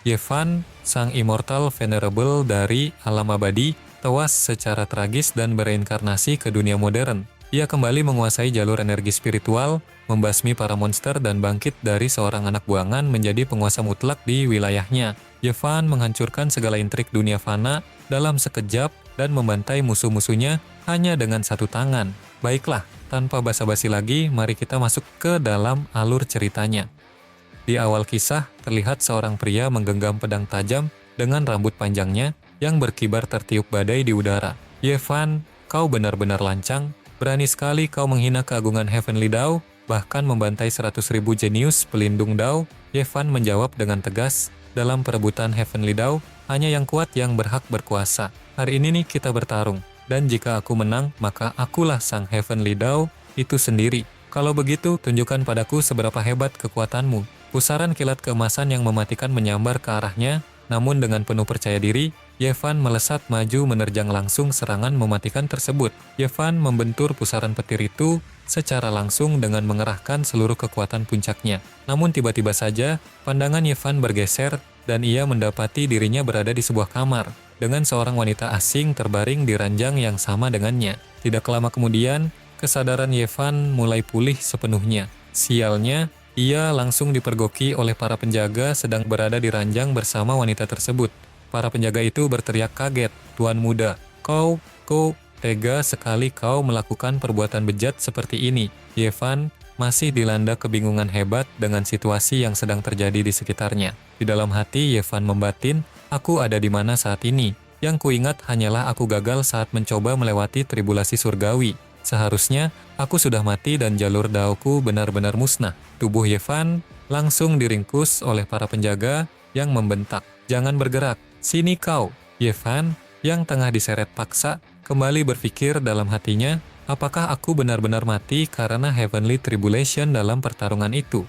Yevan, sang immortal venerable dari alam abadi, tewas secara tragis dan bereinkarnasi ke dunia modern. Ia kembali menguasai jalur energi spiritual, membasmi para monster dan bangkit dari seorang anak buangan menjadi penguasa mutlak di wilayahnya. Yevan menghancurkan segala intrik dunia fana dalam sekejap dan membantai musuh-musuhnya hanya dengan satu tangan. Baiklah, tanpa basa-basi lagi, mari kita masuk ke dalam alur ceritanya. Di awal kisah, terlihat seorang pria menggenggam pedang tajam dengan rambut panjangnya yang berkibar tertiup badai di udara. Yevan, kau benar-benar lancang. Berani sekali kau menghina keagungan Heavenly Dao, bahkan membantai 100.000 jenius pelindung Dao. Yevan menjawab dengan tegas, dalam perebutan Heavenly Dao, hanya yang kuat yang berhak berkuasa. Hari ini nih kita bertarung, dan jika aku menang, maka akulah sang Heavenly Dao itu sendiri. Kalau begitu, tunjukkan padaku seberapa hebat kekuatanmu. Pusaran kilat keemasan yang mematikan menyambar ke arahnya, namun dengan penuh percaya diri, Yevan melesat maju menerjang langsung serangan mematikan tersebut. Yevan membentur pusaran petir itu secara langsung dengan mengerahkan seluruh kekuatan puncaknya. Namun tiba-tiba saja, pandangan Yevan bergeser dan ia mendapati dirinya berada di sebuah kamar dengan seorang wanita asing terbaring di ranjang yang sama dengannya. Tidak lama kemudian, kesadaran Yevan mulai pulih sepenuhnya. Sialnya, ia langsung dipergoki oleh para penjaga sedang berada di ranjang bersama wanita tersebut. Para penjaga itu berteriak kaget, "Tuan muda, kau tega sekali kau melakukan perbuatan bejat seperti ini." Yevan masih dilanda kebingungan hebat dengan situasi yang sedang terjadi di sekitarnya. Di dalam hati Yevan membatin, aku ada di mana saat ini? Yang kuingat hanyalah aku gagal saat mencoba melewati tribulasi surgawi. Seharusnya aku sudah mati dan jalur daoku benar-benar musnah. Tubuh Yevan langsung diringkus oleh para penjaga yang membentak, "Jangan bergerak, sini kau." Yevan yang tengah diseret paksa kembali berpikir dalam hatinya, apakah aku benar-benar mati karena Heavenly Tribulation dalam pertarungan itu?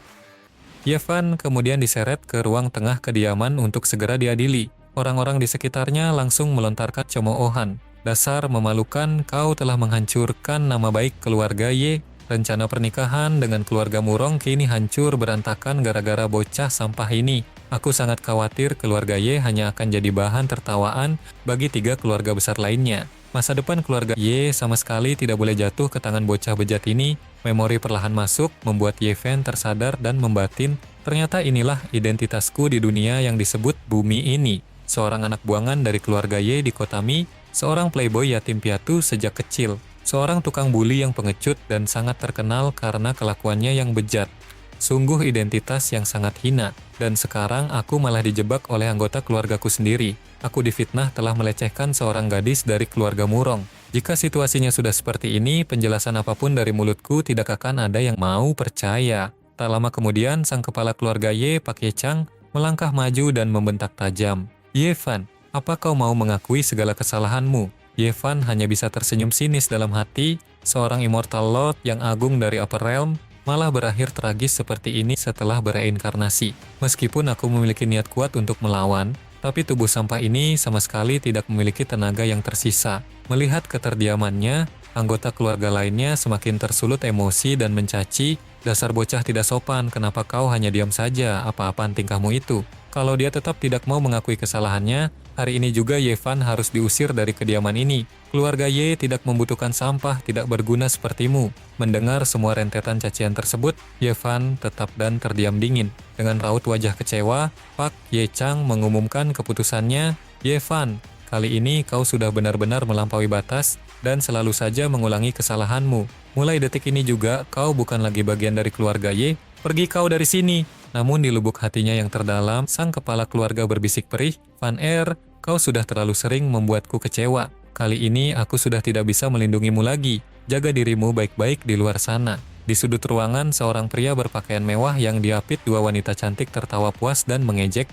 Yevan kemudian diseret ke ruang tengah kediaman untuk segera diadili. Orang-orang di sekitarnya langsung melontarkan cemoohan. "Dasar memalukan, kau telah menghancurkan nama baik keluarga Ye. Rencana pernikahan dengan keluarga Murong kini hancur berantakan gara-gara bocah sampah ini. Aku sangat khawatir keluarga Ye hanya akan jadi bahan tertawaan bagi 3 keluarga besar lainnya. Masa depan keluarga Ye sama sekali tidak boleh jatuh ke tangan bocah bejat ini." Memori perlahan masuk, membuat Yevan tersadar dan membatin, ternyata inilah identitasku di dunia yang disebut bumi ini. Seorang anak buangan dari keluarga Ye di kota Mi, seorang playboy yatim piatu sejak kecil, seorang tukang bully yang pengecut dan sangat terkenal karena kelakuannya yang bejat. Sungguh identitas yang sangat hina, dan sekarang aku malah dijebak oleh anggota keluargaku sendiri. Aku difitnah telah melecehkan seorang gadis dari keluarga Murong. Jika situasinya sudah seperti ini, penjelasan apapun dari mulutku tidak akan ada yang mau percaya. Tak lama kemudian, sang kepala keluarga Ye, Pak Ye Chang, melangkah maju dan membentak tajam, "Yevan, apa kau mau mengakui segala kesalahanmu?" Yevan hanya bisa tersenyum sinis dalam hati, seorang immortal lord yang agung dari Upper Realm, malah berakhir tragis seperti ini setelah bereinkarnasi. Meskipun aku memiliki niat kuat untuk melawan, tapi tubuh sampah ini sama sekali tidak memiliki tenaga yang tersisa. Melihat keterdiamannya, anggota keluarga lainnya semakin tersulut emosi dan mencaci, "Dasar bocah tidak sopan, kenapa kau hanya diam saja? Apa-apaan tingkahmu itu?" Kalau dia tetap tidak mau mengakui kesalahannya, hari ini juga Yevan harus diusir dari kediaman ini. Keluarga Ye tidak membutuhkan sampah tidak berguna sepertimu. Mendengar semua rentetan cacian tersebut, Yevan tetap dan terdiam dingin. Dengan raut wajah kecewa, Pak Ye Chang mengumumkan keputusannya, "Yevan, kali ini kau sudah benar-benar melampaui batas dan selalu saja mengulangi kesalahanmu. Mulai detik ini juga kau bukan lagi bagian dari keluarga Ye. Pergi kau dari sini." Namun di lubuk hatinya yang terdalam, sang kepala keluarga berbisik perih, "Van Er, kau sudah terlalu sering membuatku kecewa. Kali ini aku sudah tidak bisa melindungimu lagi. Jaga dirimu baik-baik di luar sana." Di sudut ruangan, seorang pria berpakaian mewah yang diapit 2 wanita cantik tertawa puas dan mengejek,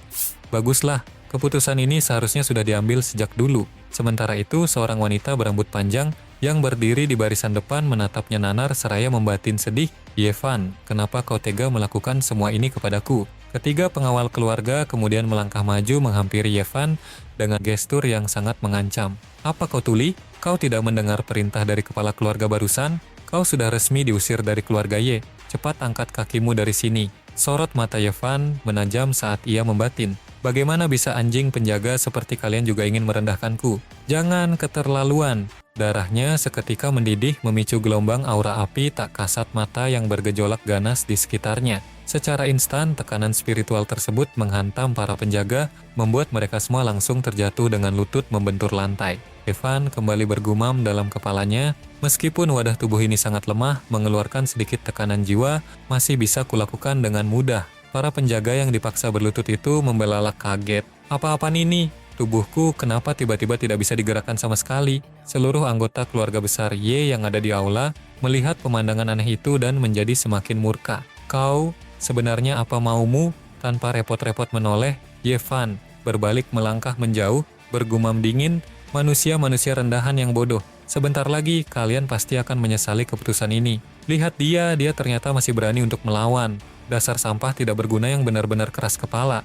"Baguslah, keputusan ini seharusnya sudah diambil sejak dulu." Sementara itu, seorang wanita berambut panjang yang berdiri di barisan depan menatapnya nanar seraya membatin sedih, "Yevan, kenapa kau tega melakukan semua ini kepadaku?" Ketiga pengawal keluarga kemudian melangkah maju menghampiri Yevan dengan gestur yang sangat mengancam. "Apa kau tuli? Kau tidak mendengar perintah dari kepala keluarga barusan? Kau sudah resmi diusir dari keluarga Ye. Cepat angkat kakimu dari sini." Sorot mata Yevan menajam saat ia membatin, Bagaimana bisa anjing penjaga seperti kalian juga ingin merendahkanku? Jangan keterlaluan. Darahnya seketika mendidih memicu gelombang aura api tak kasat mata yang bergejolak ganas di sekitarnya. Secara instan, tekanan spiritual tersebut menghantam para penjaga, membuat mereka semua langsung terjatuh dengan lutut membentur lantai. Evan kembali bergumam dalam kepalanya, meskipun wadah tubuh ini sangat lemah, mengeluarkan sedikit tekanan jiwa, masih bisa kulakukan dengan mudah. Para penjaga yang dipaksa berlutut itu membelalak kaget. Apa-apaan ini? Tubuhku kenapa tiba-tiba tidak bisa digerakkan sama sekali? Seluruh anggota keluarga besar Y yang ada di aula melihat pemandangan aneh itu dan menjadi semakin murka. Kau, sebenarnya apa maumu? Tanpa repot-repot menoleh, Yevan berbalik melangkah menjauh, bergumam dingin, manusia-manusia rendahan yang bodoh. Sebentar lagi kalian pasti akan menyesali keputusan ini. Lihat dia ternyata masih berani untuk melawan. Dasar sampah tidak berguna yang benar-benar keras kepala.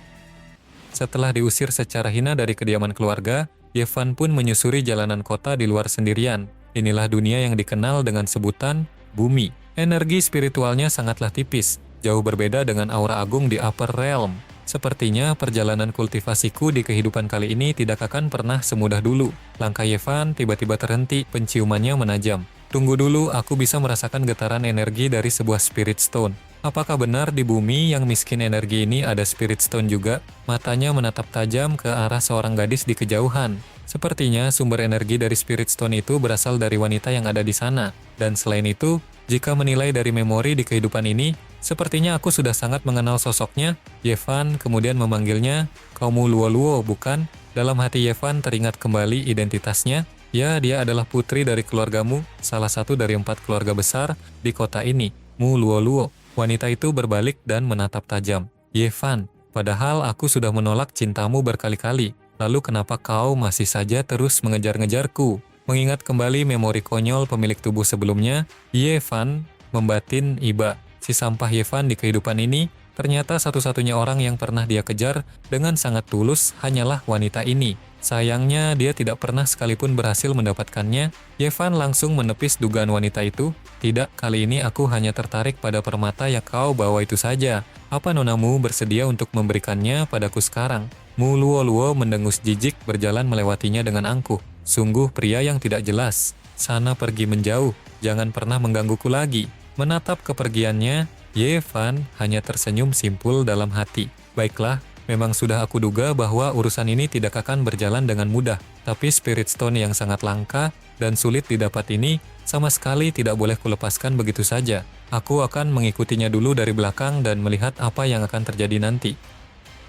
Setelah diusir secara hina dari kediaman keluarga, Yevan pun menyusuri jalanan kota di luar sendirian. Inilah dunia yang dikenal dengan sebutan bumi. Energi spiritualnya sangatlah tipis, jauh berbeda dengan aura agung di upper realm. Sepertinya perjalanan kultivasiku di kehidupan kali ini tidak akan pernah semudah dulu. Langkah Yevan tiba-tiba terhenti, penciumannya menajam. Tunggu dulu, aku bisa merasakan getaran energi dari sebuah spirit stone. Apakah benar di bumi yang miskin energi ini ada spirit stone juga? Matanya menatap tajam ke arah seorang gadis di kejauhan. Sepertinya sumber energi dari spirit stone itu berasal dari wanita yang ada di sana. Dan selain itu, jika menilai dari memori di kehidupan ini, sepertinya aku sudah sangat mengenal sosoknya. Yevan kemudian memanggilnya, "Kamu Luo-Luo, bukan?" Dalam hati Yevan teringat kembali identitasnya. Ya, dia adalah putri dari keluargamu, salah satu dari 4 keluarga besar di kota ini, Mu Luo-Luo. Wanita itu berbalik dan menatap tajam. Yevan, padahal aku sudah menolak cintamu berkali-kali. Lalu kenapa kau masih saja terus mengejar-ngejarku? Mengingat kembali memori konyol pemilik tubuh sebelumnya, Yevan membatin iba. Si sampah Yevan di kehidupan ini, ternyata satu-satunya orang yang pernah dia kejar dengan sangat tulus hanyalah wanita ini. Sayangnya dia tidak pernah sekalipun berhasil mendapatkannya. Yevan langsung menepis dugaan wanita itu. Tidak, kali ini aku hanya tertarik pada permata yang kau bawa itu saja. Apa nonamu bersedia untuk memberikannya padaku sekarang? Mu Luo-Luo mendengus jijik berjalan melewatinya dengan angkuh. Sungguh pria yang tidak jelas. Sana pergi menjauh, jangan pernah menggangguku lagi. Menatap kepergiannya, Yevan hanya tersenyum simpul dalam hati. Baiklah, memang sudah aku duga bahwa urusan ini tidak akan berjalan dengan mudah. Tapi Spirit Stone yang sangat langka dan sulit didapat ini sama sekali tidak boleh kulepaskan begitu saja. Aku akan mengikutinya dulu dari belakang dan melihat apa yang akan terjadi nanti.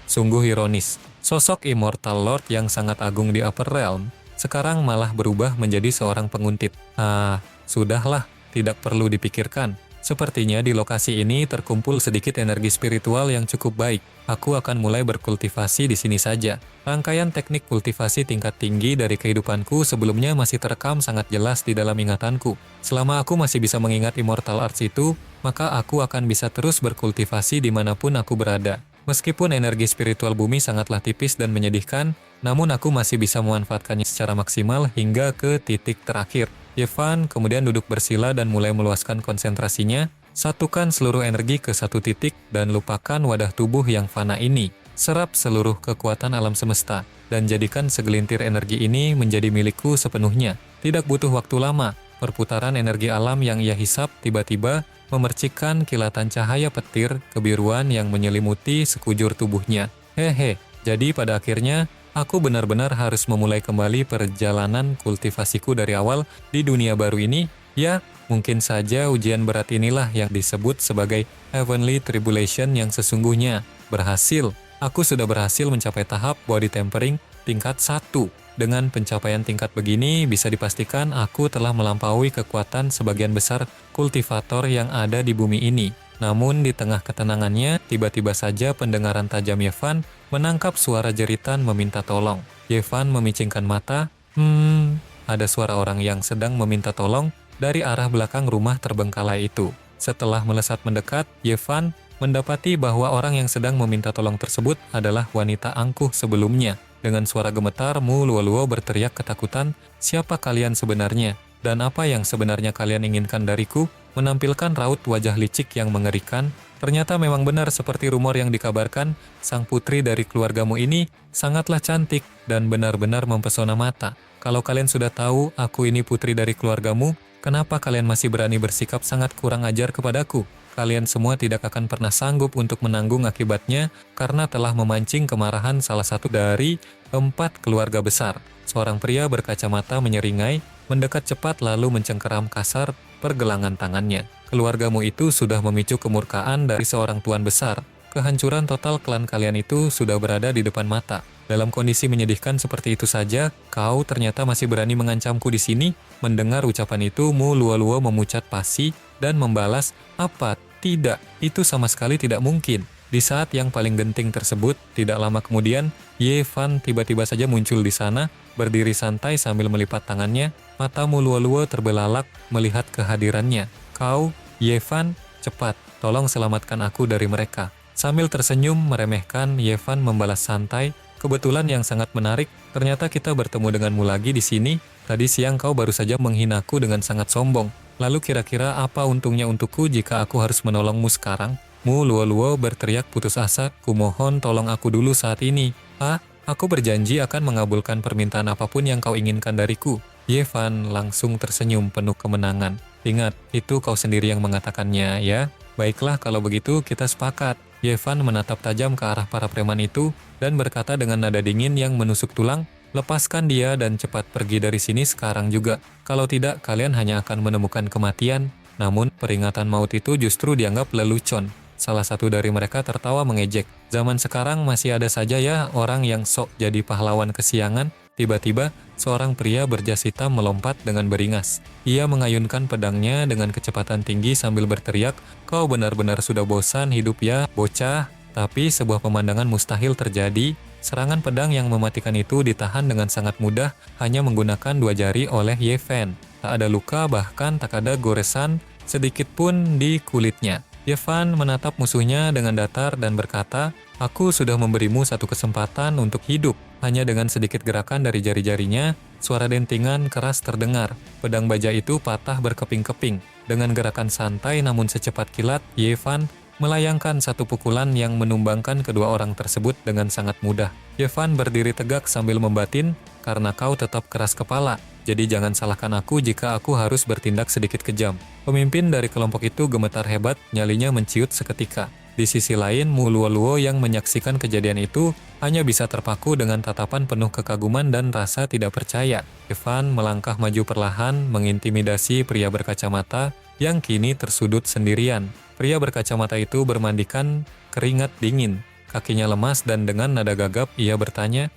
Sungguh ironis, sosok Immortal Lord yang sangat agung di Upper Realm sekarang malah berubah menjadi seorang penguntit. Sudahlah, tidak perlu dipikirkan. Sepertinya di lokasi ini terkumpul sedikit energi spiritual yang cukup baik. Aku akan mulai berkultivasi di sini saja. Rangkaian teknik kultivasi tingkat tinggi dari kehidupanku sebelumnya masih terekam sangat jelas di dalam ingatanku. Selama aku masih bisa mengingat Immortal Arts itu, maka aku akan bisa terus berkultivasi dimanapun aku berada. Meskipun energi spiritual bumi sangatlah tipis dan menyedihkan, namun aku masih bisa memanfaatkannya secara maksimal hingga ke titik terakhir. Yevan kemudian duduk bersila dan mulai meluaskan konsentrasinya. Satukan seluruh energi ke satu titik dan lupakan wadah tubuh yang fana ini. Serap seluruh kekuatan alam semesta dan jadikan segelintir energi ini menjadi milikku sepenuhnya. Tidak butuh waktu lama, perputaran energi alam yang ia hisap tiba-tiba memercikkan kilatan cahaya petir kebiruan yang menyelimuti sekujur tubuhnya. Jadi pada akhirnya, aku benar-benar harus memulai kembali perjalanan kultivasiku dari awal di dunia baru ini. Ya, mungkin saja ujian berat inilah yang disebut sebagai Heavenly Tribulation yang sesungguhnya. Berhasil, aku sudah berhasil mencapai tahap body tempering tingkat 1. Dengan pencapaian tingkat begini, bisa dipastikan aku telah melampaui kekuatan sebagian besar kultivator yang ada di bumi ini. Namun di tengah ketenangannya, tiba-tiba saja pendengaran tajam Yevan menangkap suara jeritan meminta tolong. Yevan memicingkan mata. Ada suara orang yang sedang meminta tolong dari arah belakang rumah terbengkalai itu. Setelah melesat mendekat, Yevan mendapati bahwa orang yang sedang meminta tolong tersebut adalah wanita angkuh sebelumnya. Dengan suara gemetar, Mu Luo-Luo berteriak ketakutan, "Siapa kalian sebenarnya? Dan apa yang sebenarnya kalian inginkan dariku?" menampilkan raut wajah licik yang mengerikan. Ternyata memang benar seperti rumor yang dikabarkan, sang putri dari keluargamu ini sangatlah cantik dan benar-benar mempesona mata. Kalau kalian sudah tahu aku ini putri dari keluargamu, kenapa kalian masih berani bersikap sangat kurang ajar kepadaku? Kalian semua tidak akan pernah sanggup untuk menanggung akibatnya karena telah memancing kemarahan salah satu dari 4 keluarga besar. Seorang pria berkacamata menyeringai, mendekat cepat lalu mencengkeram kasar pergelangan tangannya. Keluargamu itu sudah memicu kemurkaan dari seorang tuan besar. Kehancuran total klan kalian itu sudah berada di depan mata. Dalam kondisi menyedihkan seperti itu saja, kau ternyata masih berani mengancamku di sini. Mendengar ucapan itu, Mu Luo-Luo memucat pasi dan membalas, "Apa? Tidak, itu sama sekali tidak mungkin." Di saat yang paling genting tersebut, tidak lama kemudian, Ye Fan tiba-tiba saja muncul di sana, berdiri santai sambil melipat tangannya. Mata Mu Luo-Luo terbelalak melihat kehadirannya. "Kau, Ye Fan, cepat, tolong selamatkan aku dari mereka." Sambil tersenyum meremehkan, Ye Fan membalas santai, "Kebetulan yang sangat menarik, ternyata kita bertemu denganmu lagi di sini. Tadi siang kau baru saja menghinaku dengan sangat sombong. Lalu kira-kira apa untungnya untukku jika aku harus menolongmu sekarang?" Mu Luo-Luo berteriak putus asa, "Kumohon tolong aku dulu saat ini." "Ah, aku berjanji akan mengabulkan permintaan apapun yang kau inginkan dariku." Ye Fan langsung tersenyum penuh kemenangan. "Ingat, itu kau sendiri yang mengatakannya, ya? Baiklah kalau begitu kita sepakat." Ye Fan menatap tajam ke arah para preman itu dan berkata dengan nada dingin yang menusuk tulang, "Lepaskan dia dan cepat pergi dari sini sekarang juga. Kalau tidak, kalian hanya akan menemukan kematian." Namun, peringatan maut itu justru dianggap lelucon. Salah satu dari mereka tertawa mengejek. "Zaman sekarang masih ada saja ya orang yang sok jadi pahlawan kesiangan." Tiba-tiba, seorang pria berjas hitam melompat dengan beringas. Ia mengayunkan pedangnya dengan kecepatan tinggi sambil berteriak, "Kau benar-benar sudah bosan hidup ya, bocah?" Tapi sebuah pemandangan mustahil terjadi. Serangan pedang yang mematikan itu ditahan dengan sangat mudah, hanya menggunakan 2 jari oleh Ye Fan. Tak ada luka, bahkan tak ada goresan sedikit pun di kulitnya. Ye Fan menatap musuhnya dengan datar dan berkata, "Aku sudah memberimu satu kesempatan untuk hidup." Hanya dengan sedikit gerakan dari jari-jarinya, suara dentingan keras terdengar. Pedang baja itu patah berkeping-keping. Dengan gerakan santai namun secepat kilat, Ye Fan melayangkan satu pukulan yang menumbangkan kedua orang tersebut dengan sangat mudah. Ye Fan berdiri tegak sambil membatin, "Karena kau tetap keras kepala, jadi jangan salahkan aku jika aku harus bertindak sedikit kejam." Pemimpin dari kelompok itu gemetar hebat, nyalinya menciut seketika. Di sisi lain, Mu Luo-Luo yang menyaksikan kejadian itu hanya bisa terpaku dengan tatapan penuh kekaguman dan rasa tidak percaya. Ye Fan melangkah maju perlahan, mengintimidasi pria berkacamata yang kini tersudut sendirian. Pria berkacamata itu bermandikan keringat dingin. Kakinya lemas dan dengan nada gagap ia bertanya,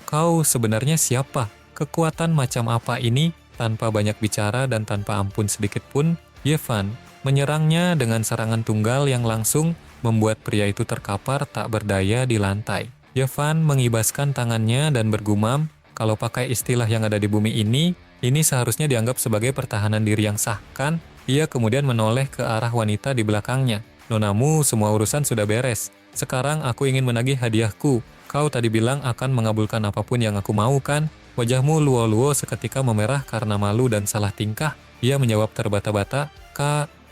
Kau sebenarnya siapa? Kekuatan macam apa ini?" Tanpa banyak bicara dan tanpa ampun sedikit pun, Ye Fan menyerangnya dengan serangan tunggal yang langsung membuat pria itu terkapar tak berdaya di lantai. Ye Fan mengibaskan tangannya dan bergumam, "Kalau pakai istilah yang ada di bumi ini seharusnya dianggap sebagai pertahanan diri yang sah, kan?" Ia kemudian menoleh ke arah wanita di belakangnya. "Nonamu, semua urusan sudah beres. Sekarang aku ingin menagih hadiahku. Kau tadi bilang akan mengabulkan apapun yang aku mau, kan?" Wajahmu Luo-Luo seketika memerah karena malu dan salah tingkah. Ia menjawab terbata-bata,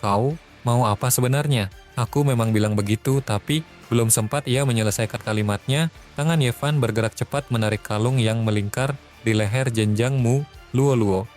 Kau mau apa sebenarnya?" "Aku memang bilang begitu, tapi..." Belum sempat ia menyelesaikan kalimatnya, tangan Ye Fan bergerak cepat menarik kalung yang melingkar di leher jenjang Mu Luo-Luo.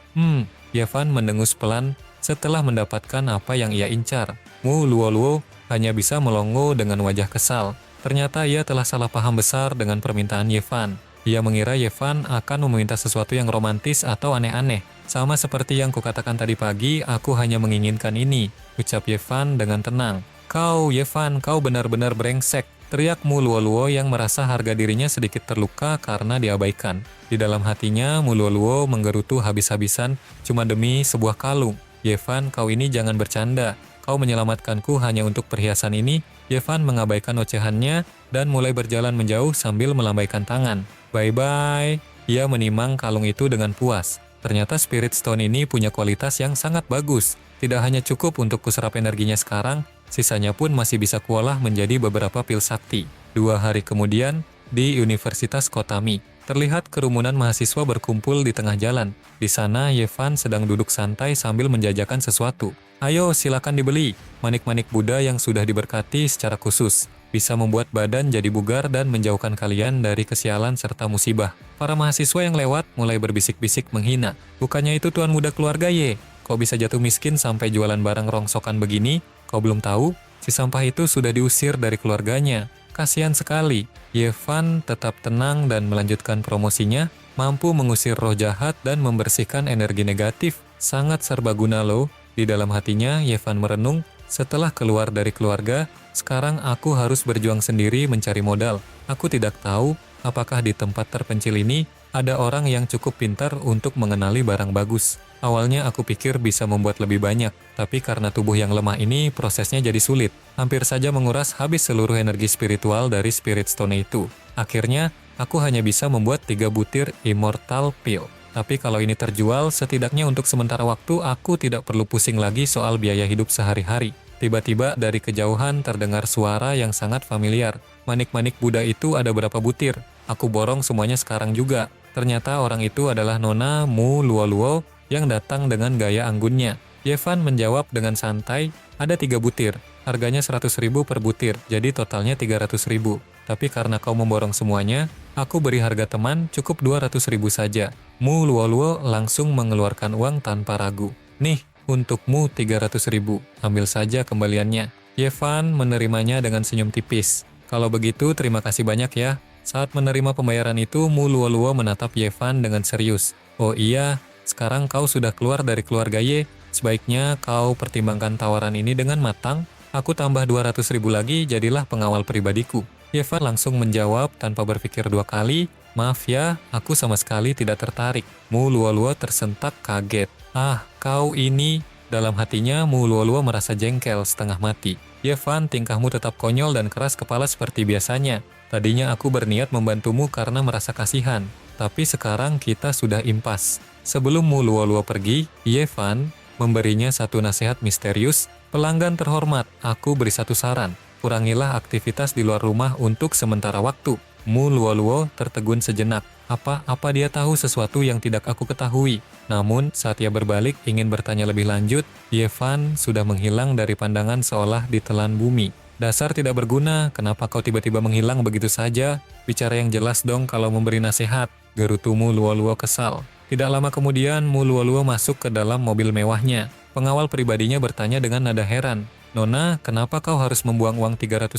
Ye Fan mendengus pelan setelah mendapatkan apa yang ia incar. Mu Luo-Luo hanya bisa melongo dengan wajah kesal. Ternyata ia telah salah paham besar dengan permintaan Ye Fan. Ia mengira Ye Fan akan meminta sesuatu yang romantis atau aneh-aneh. "Sama seperti yang kukatakan tadi pagi, aku hanya menginginkan ini," ucap Ye Fan dengan tenang. "Kau, Ye Fan, kau benar-benar brengsek," teriak Mu Luo-Luo yang merasa harga dirinya sedikit terluka karena diabaikan. Di dalam hatinya, Mu Luo-Luo menggerutu habis-habisan cuma demi sebuah kalung. "Ye Fan, kau ini jangan bercanda. Kau menyelamatkanku hanya untuk perhiasan ini." Ye Fan mengabaikan ocehannya dan mulai berjalan menjauh sambil melambaikan tangan. "Bye-bye." Ia menimang kalung itu dengan puas. Ternyata Spirit Stone ini punya kualitas yang sangat bagus. Tidak hanya cukup untuk kuserap energinya sekarang, sisanya pun masih bisa kuolah menjadi beberapa pil sakti. 2 hari kemudian, di Universitas Kotami, terlihat kerumunan mahasiswa berkumpul di tengah jalan. Di sana, Ye Fan sedang duduk santai sambil menjajakan sesuatu. Ayo silakan dibeli. Manik-manik Buddha yang sudah diberkati secara khusus. Bisa membuat badan jadi bugar dan menjauhkan kalian dari kesialan serta musibah. Para mahasiswa yang lewat mulai berbisik-bisik menghina. Bukannya itu tuan muda keluarga ye. Kok bisa jatuh miskin sampai jualan barang rongsokan begini? Kau belum tahu? Si sampah itu sudah diusir dari keluarganya. Kasihan sekali. Yevan tetap tenang dan melanjutkan promosinya, mampu mengusir roh jahat dan membersihkan energi negatif. Sangat serbaguna loh. Di dalam hatinya, Yevan merenung, setelah keluar dari keluarga, sekarang aku harus berjuang sendiri mencari modal. Aku tidak tahu apakah di tempat terpencil ini ada orang yang cukup pintar untuk mengenali barang bagus. Awalnya aku pikir bisa membuat lebih banyak, tapi karena tubuh yang lemah ini prosesnya jadi sulit. Hampir saja menguras habis seluruh energi spiritual dari Spirit Stone itu. Akhirnya, aku hanya bisa membuat 3 butir Immortal Pill. Tapi kalau ini terjual, setidaknya untuk sementara waktu aku tidak perlu pusing lagi soal biaya hidup sehari-hari. Tiba-tiba dari kejauhan terdengar suara yang sangat familiar. Manik-manik Buddha itu ada berapa butir? Aku borong semuanya sekarang juga. Ternyata orang itu adalah Nona Mu Luo yang datang dengan gaya anggunnya. Yevan menjawab dengan santai, ada 3 butir. Harganya 100.000 per butir, jadi totalnya 300.000. Tapi karena kau memborong semuanya, aku beri harga teman cukup 200.000 saja. Mu Luo langsung mengeluarkan uang tanpa ragu. Nih, untukmu 300.000, ambil saja kembaliannya. Yevan menerimanya dengan senyum tipis. Kalau begitu, terima kasih banyak ya. Saat menerima pembayaran itu, Mu Luo menatap Yevan dengan serius. Oh iya, sekarang kau sudah keluar dari keluarga Ye. Sebaiknya kau pertimbangkan tawaran ini dengan matang. Aku tambah 200.000 lagi, jadilah pengawal pribadiku. Yevan langsung menjawab tanpa berpikir 2 kali. Maaf ya, aku sama sekali tidak tertarik. Mu Luo tersentak kaget. Ah, kau ini... Dalam hatinya, Mu Luo merasa jengkel setengah mati. Yevan, tingkahmu tetap konyol dan keras kepala seperti biasanya. Tadinya aku berniat membantumu karena merasa kasihan. Tapi sekarang kita sudah impas. Sebelum Mu Luo pergi, Yevan memberinya satu nasihat misterius. Pelanggan terhormat, aku beri satu saran. Kurangilah aktivitas di luar rumah untuk sementara waktu. Mu Luo tertegun sejenak. Apa dia tahu sesuatu yang tidak aku ketahui? Namun, saat ia berbalik ingin bertanya lebih lanjut, Yevan sudah menghilang dari pandangan seolah ditelan bumi. Dasar tidak berguna, kenapa kau tiba-tiba menghilang begitu saja? Bicara yang jelas dong kalau memberi nasihat. Gerutu Mu Luo kesal. Tidak lama kemudian, Mu Luo masuk ke dalam mobil mewahnya. Pengawal pribadinya bertanya dengan nada heran. Nona, kenapa kau harus membuang uang 300.000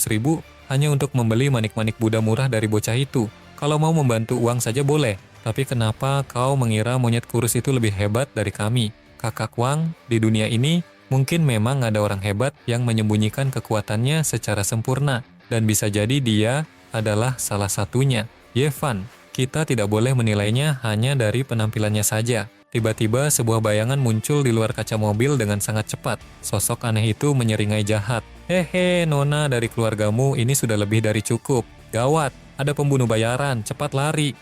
hanya untuk membeli manik-manik Buddha murah dari bocah itu? Kalau mau membantu uang saja boleh, tapi kenapa kau mengira monyet kurus itu lebih hebat dari kami? Kakak Wang, di dunia ini mungkin memang ada orang hebat yang menyembunyikan kekuatannya secara sempurna, dan bisa jadi dia adalah salah satunya. Yevan, kita tidak boleh menilainya hanya dari penampilannya saja. Tiba-tiba sebuah bayangan muncul di luar kaca mobil dengan sangat cepat. Sosok aneh itu menyeringai jahat. Hehe, Nona dari keluargamu ini sudah lebih dari cukup. Gawat, ada pembunuh bayaran, cepat lari.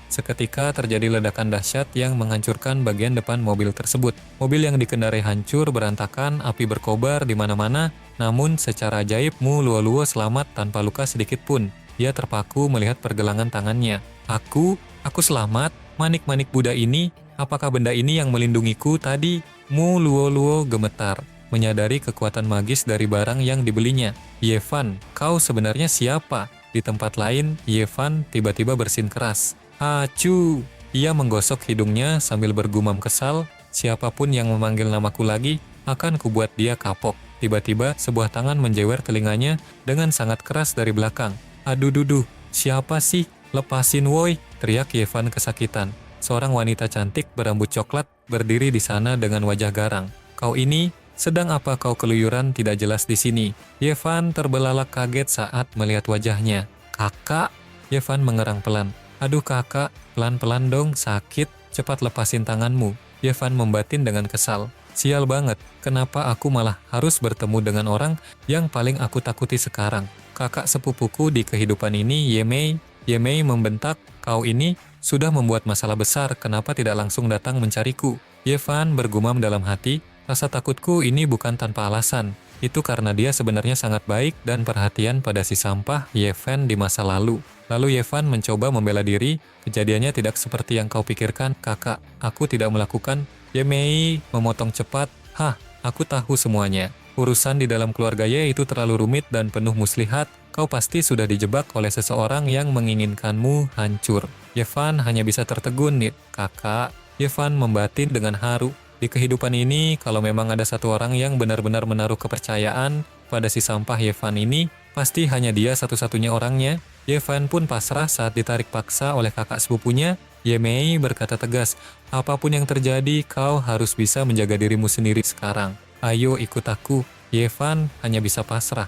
Seketika terjadi ledakan dahsyat yang menghancurkan bagian depan mobil tersebut. Mobil yang dikendarai hancur berantakan, api berkobar di mana-mana. Namun secara ajaib Mu Luo selamat tanpa luka sedikit pun. Dia terpaku melihat pergelangan tangannya. Aku selamat? Manik-manik Buddha ini? Apakah benda ini yang melindungiku tadi? Mu Luo gemetar, menyadari kekuatan magis dari barang yang dibelinya. Yevan, kau sebenarnya siapa? Di tempat lain, Yevan tiba-tiba bersin keras. Acu! Ia menggosok hidungnya sambil bergumam kesal. Siapapun yang memanggil namaku lagi, akan kubuat dia kapok. Tiba-tiba, sebuah tangan menjewer telinganya dengan sangat keras dari belakang. Aduh duduh, siapa sih? Lepasin woi! Teriak Yevan kesakitan. Seorang wanita cantik berambut coklat berdiri di sana dengan wajah garang. Kau ini, sedang apa kau keluyuran tidak jelas di sini? Yevan terbelalak kaget saat melihat wajahnya. Kakak? Yevan mengerang pelan. Aduh kakak, pelan-pelan dong, sakit. Cepat lepasin tanganmu. Yevan membatin dengan kesal. Sial banget, kenapa aku malah harus bertemu dengan orang yang paling aku takuti sekarang? Kakak sepupuku di kehidupan ini, Yemei. Yemei membentak, kau ini sudah membuat masalah besar, kenapa tidak langsung datang mencariku? Yevan bergumam dalam hati, rasa takutku ini bukan tanpa alasan. Itu karena dia sebenarnya sangat baik dan perhatian pada si sampah Yevan di masa lalu. Lalu Yevan mencoba membela diri, kejadiannya tidak seperti yang kau pikirkan, kakak. Aku tidak melakukan. Yemei memotong cepat. Hah, Aku tahu semuanya. Urusan di dalam keluarga Ye itu terlalu rumit dan penuh muslihat. Kau pasti sudah dijebak oleh seseorang yang menginginkanmu hancur. Yevan hanya bisa tertegun, nih. Kakak, Yevan membatin dengan haru. Di kehidupan ini, kalau memang ada satu orang yang benar-benar menaruh kepercayaan pada si sampah Yevan ini, pasti hanya dia satu-satunya orangnya. Yevan pun pasrah saat ditarik paksa oleh kakak sepupunya. Yemei berkata tegas, apapun yang terjadi, kau harus bisa menjaga dirimu sendiri sekarang. Ayo ikut aku. Yevan hanya bisa pasrah.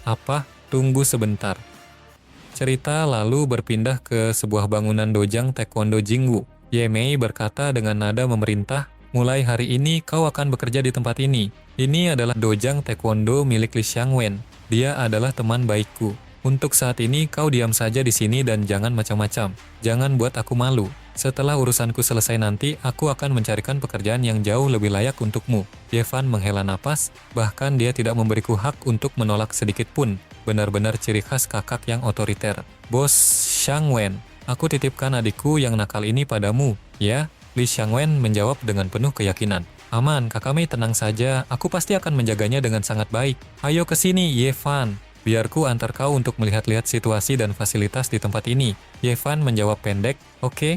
Apa? Tunggu sebentar. Cerita lalu berpindah ke sebuah bangunan dojang taekwondo Jingwu. Yemei berkata dengan nada memerintah, mulai hari ini kau akan bekerja di tempat ini. Ini adalah dojang taekwondo milik Li Xiangwen. Dia adalah teman baikku. Untuk saat ini kau diam saja di sini dan jangan macam-macam. Jangan buat aku malu. Setelah urusanku selesai nanti, aku akan mencarikan pekerjaan yang jauh lebih layak untukmu. Yevan menghela napas, bahkan dia tidak memberiku hak untuk menolak sedikit pun. Benar-benar ciri khas kakak yang otoriter. Bos Xiangwen, aku titipkan adikku yang nakal ini padamu, ya? Li Xiangwen menjawab dengan penuh keyakinan. Aman, Kakak Mei tenang saja, aku pasti akan menjaganya dengan sangat baik. Ayo ke sini, Yevan. Biarku antar kau untuk melihat-lihat situasi dan fasilitas di tempat ini. Yevan menjawab pendek, oke.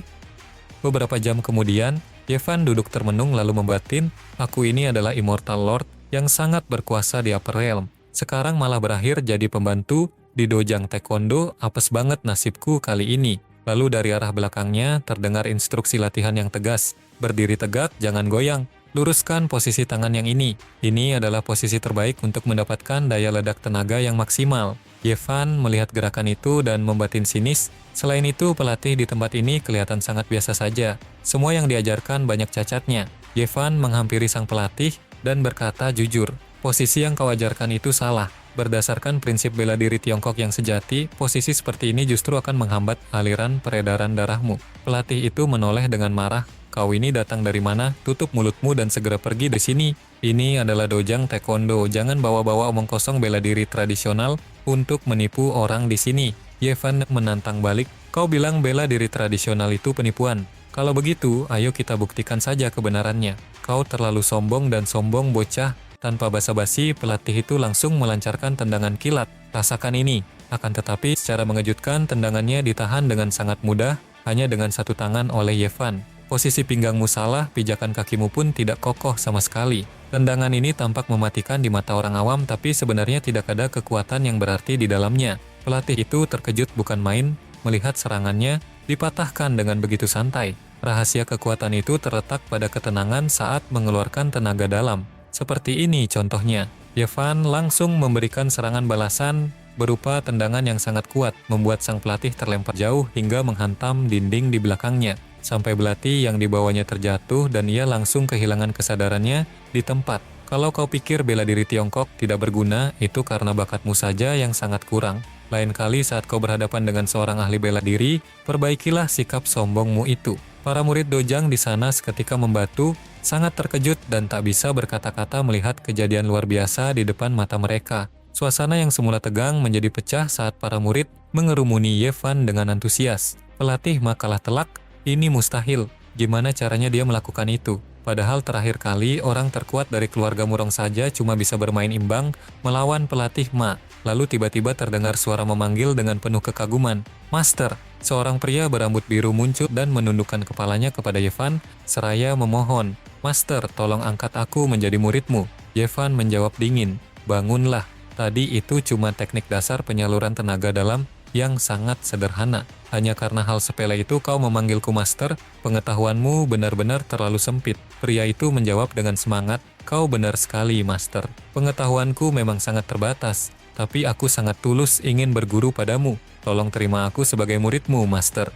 Beberapa jam kemudian, Yevan duduk termenung lalu membatin, aku ini adalah Immortal Lord yang sangat berkuasa di Upper Realm. Sekarang malah berakhir jadi pembantu di dojang taekwondo, apes banget nasibku kali ini. Lalu dari arah belakangnya terdengar instruksi latihan yang tegas. Berdiri tegak, jangan goyang. Luruskan posisi tangan yang ini. Ini adalah posisi terbaik untuk mendapatkan daya ledak tenaga yang maksimal. Yevan melihat gerakan itu dan membatin sinis. Selain itu, pelatih di tempat ini kelihatan sangat biasa saja. Semua yang diajarkan banyak cacatnya. Yevan menghampiri sang pelatih dan berkata jujur, posisi yang kau ajarkan itu salah. Berdasarkan prinsip bela diri Tiongkok yang sejati, posisi seperti ini justru akan menghambat aliran peredaran darahmu. Pelatih itu menoleh dengan marah. Kau ini datang dari mana? Tutup mulutmu dan segera pergi dari sini. Ini adalah dojang taekwondo. Jangan bawa-bawa omong kosong bela diri tradisional untuk menipu orang di sini. Yevan menantang balik. Kau bilang bela diri tradisional itu penipuan. Kalau begitu, ayo kita buktikan saja kebenarannya. Kau terlalu sombong dan sombong bocah. Tanpa basa-basi, pelatih itu langsung melancarkan tendangan kilat. Rasakan ini. Akan tetapi, secara mengejutkan, tendangannya ditahan dengan sangat mudah, hanya dengan satu tangan oleh Yevan. Posisi pinggangmu salah, pijakan kakimu pun tidak kokoh sama sekali. Tendangan ini tampak mematikan di mata orang awam, tapi sebenarnya tidak ada kekuatan yang berarti di dalamnya. Pelatih itu terkejut bukan main, melihat serangannya dipatahkan dengan begitu santai. Rahasia kekuatan itu terletak pada ketenangan saat mengeluarkan tenaga dalam. Seperti ini contohnya. Yevan langsung memberikan serangan balasan berupa tendangan yang sangat kuat, membuat sang pelatih terlempar jauh hingga menghantam dinding di belakangnya. Sampai belati yang dibawanya terjatuh dan ia langsung kehilangan kesadarannya di tempat. Kalau kau pikir bela diri Tiongkok tidak berguna, itu karena bakatmu saja yang sangat kurang. Lain kali saat kau berhadapan dengan seorang ahli bela diri, perbaikilah sikap sombongmu itu. Para murid dojang di sana seketika membatu, sangat terkejut dan tak bisa berkata-kata melihat kejadian luar biasa di depan mata mereka. Suasana yang semula tegang menjadi pecah saat para murid mengerumuni Yevan dengan antusias. Pelatih makalah telak. Ini mustahil. Gimana caranya dia melakukan itu? Padahal terakhir kali orang terkuat dari keluarga Murong saja cuma bisa bermain imbang melawan pelatih Ma. Lalu tiba-tiba terdengar suara memanggil dengan penuh kekaguman. Master! Seorang pria berambut biru muncul dan menundukkan kepalanya kepada Yevan, seraya memohon. Master, tolong angkat aku menjadi muridmu. Yevan menjawab dingin. Bangunlah. Tadi itu cuma teknik dasar penyaluran tenaga dalam yang sangat sederhana. Hanya karena hal sepele itu kau memanggilku master, pengetahuanmu benar-benar terlalu sempit. Pria itu menjawab dengan semangat, kau benar sekali master. Pengetahuanku memang sangat terbatas, tapi aku sangat tulus ingin berguru padamu. Tolong terima aku sebagai muridmu master.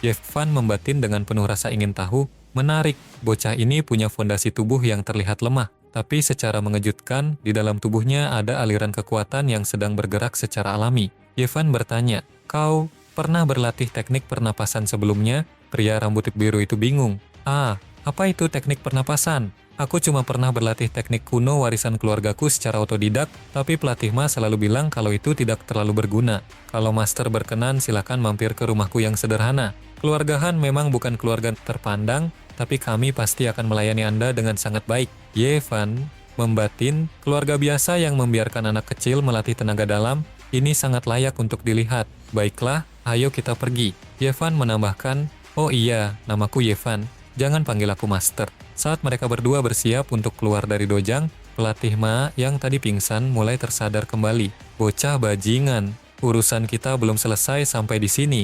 Yevan membatin dengan penuh rasa ingin tahu. Menarik, bocah ini punya fondasi tubuh yang terlihat lemah. Tapi secara mengejutkan, di dalam tubuhnya ada aliran kekuatan yang sedang bergerak secara alami. Yevan bertanya, kau pernah berlatih teknik pernapasan sebelumnya? Pria rambut biru itu bingung. Apa itu teknik pernapasan? Aku cuma pernah berlatih teknik kuno warisan keluargaku secara otodidak, tapi pelatih Ma selalu bilang kalau itu tidak terlalu berguna. Kalau master berkenan, silakan mampir ke rumahku yang sederhana. Keluarga Han memang bukan keluarga terpandang, tapi kami pasti akan melayani Anda dengan sangat baik. Yevan, Membatin, keluarga biasa yang membiarkan anak kecil melatih tenaga dalam, ini sangat layak untuk dilihat. Baiklah, ayo kita pergi. Yevan menambahkan, oh iya, namaku Yevan. Jangan panggil aku Master. Saat mereka berdua bersiap untuk keluar dari dojang, pelatih Ma yang tadi pingsan mulai tersadar kembali. Bocah bajingan, urusan kita belum selesai sampai di sini.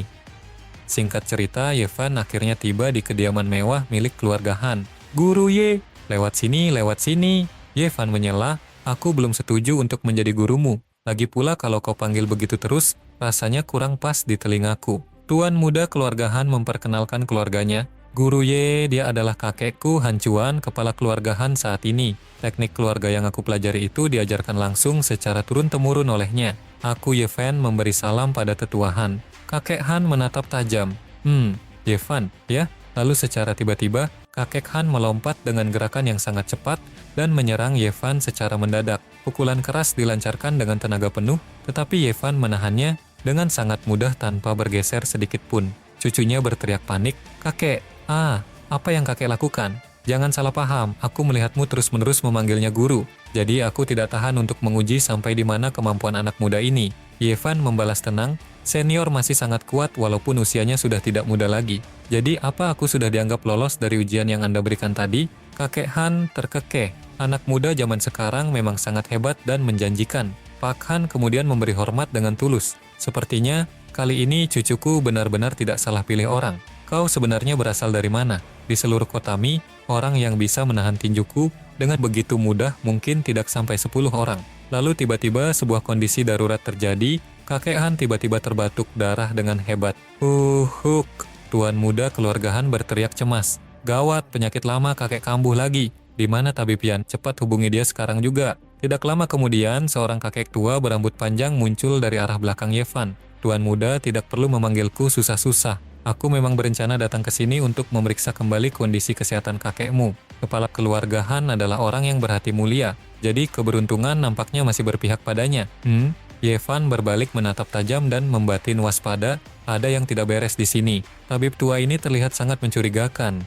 Singkat cerita, Yevan akhirnya tiba di kediaman mewah milik keluarga Han. Guru Ye, lewat sini. Yevan menyela, aku belum setuju untuk menjadi gurumu. Lagi pula kalau kau panggil begitu terus, rasanya kurang pas di telingaku. Tuan muda keluarga Han memperkenalkan keluarganya. Guru Ye, dia adalah kakekku Han Chuan, kepala keluarga Han saat ini. Teknik keluarga yang aku pelajari itu diajarkan langsung secara turun-temurun olehnya. Aku Yevan memberi salam pada tetua Han. Kakek Han menatap tajam. Yevan, ya? Lalu secara tiba-tiba, kakek Han melompat dengan gerakan yang sangat cepat dan menyerang Yevan secara mendadak. Pukulan keras dilancarkan dengan tenaga penuh, tetapi Yevan menahannya dengan sangat mudah tanpa bergeser sedikit pun. Cucunya berteriak panik, kakek, apa yang kakek lakukan? Jangan salah paham, aku melihatmu terus-menerus memanggilnya guru. Jadi aku tidak tahan untuk menguji sampai di mana kemampuan anak muda ini. Yevan membalas tenang, senior masih sangat kuat walaupun usianya sudah tidak muda lagi. Jadi apa aku sudah dianggap lolos dari ujian yang Anda berikan tadi? Kakek Han terkekeh. Anak muda zaman sekarang memang sangat hebat dan menjanjikan. Pak Han kemudian memberi hormat dengan tulus. Sepertinya, kali ini cucuku benar-benar tidak salah pilih orang. Kau sebenarnya berasal dari mana? Di seluruh kota Mi, orang yang bisa menahan tinjuku dengan begitu mudah mungkin tidak sampai 10 orang. Lalu tiba-tiba sebuah kondisi darurat terjadi, kakek Han tiba-tiba terbatuk darah dengan hebat. Tuan muda keluarga Han berteriak cemas. Gawat, penyakit lama kakek kambuh lagi. Di mana tabib Yan? Cepat hubungi dia sekarang juga. Tidak lama kemudian, seorang kakek tua berambut panjang muncul dari arah belakang Yevan. Tuan muda tidak perlu memanggilku susah-susah. Aku memang berencana datang ke sini untuk memeriksa kembali kondisi kesehatan kakekmu. Kepala keluarga Han adalah orang yang berhati mulia, jadi keberuntungan nampaknya masih berpihak padanya. Yevan berbalik menatap tajam dan membatin waspada, ada yang tidak beres di sini. Tabib tua ini terlihat sangat mencurigakan.